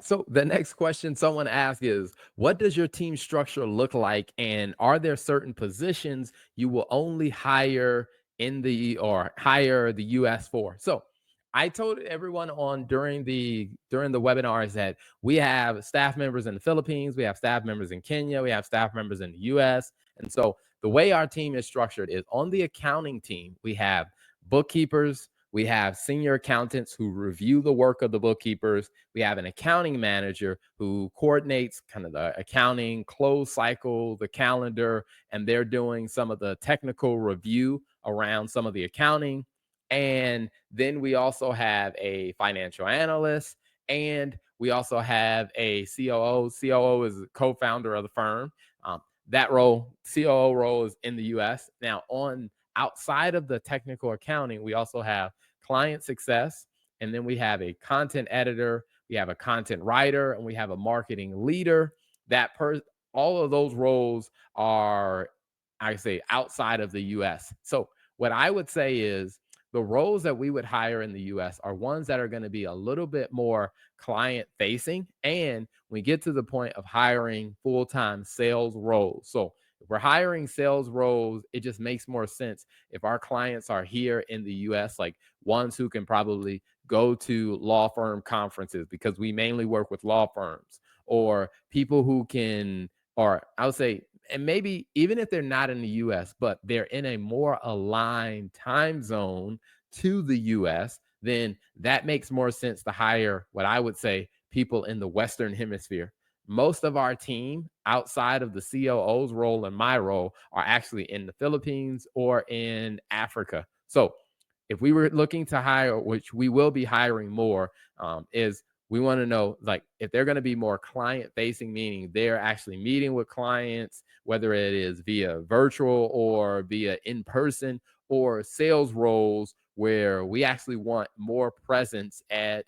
So the next question someone asked is, what does your team structure look like? And are there certain positions you will only hire in the or hire the US for? So I told everyone on during the webinars that we have staff members in the Philippines, we have staff members in Kenya, we have staff members in the US. And so the way our team is structured is on the accounting team, we have bookkeepers, we have senior accountants who review the work of the bookkeepers. We have an accounting manager who coordinates kind of the accounting, close cycle, the calendar, and they're doing some of the technical review around some of the accounting. And then we also have a financial analyst, and we also have a COO. COO is a co-founder of the firm. That role, COO role, is in the US. Now, on outside of the technical accounting, we also have client success, and then we have a content editor, we have a content writer, and we have a marketing leader. That per All of those roles are, I say, outside of the US. So what I would say is the roles that we would hire in the US are ones that are going to be a little bit more client facing. And we get to the point of hiring full-time sales roles. So if we're hiring sales roles, it just makes more sense if our clients are here in the US, like ones who can probably go to law firm conferences because we mainly work with law firms, or people who can, or I would say, and maybe even if they're not in the US, but they're in a more aligned time zone to the US, then that makes more sense to hire what I would say people in the Western hemisphere. Most of our team outside of the COO's role and my role are actually in the Philippines or in Africa. So if we were looking to hire, which we will be hiring more, is we want to know, like, if they're going to be more client facing, meaning they're actually meeting with clients, whether it is via virtual or via in person, or sales roles where we actually want more presence at,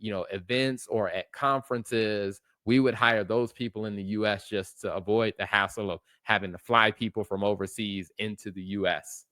events or at conferences. We would hire those people in the US just to avoid the hassle of having to fly people from overseas into the US.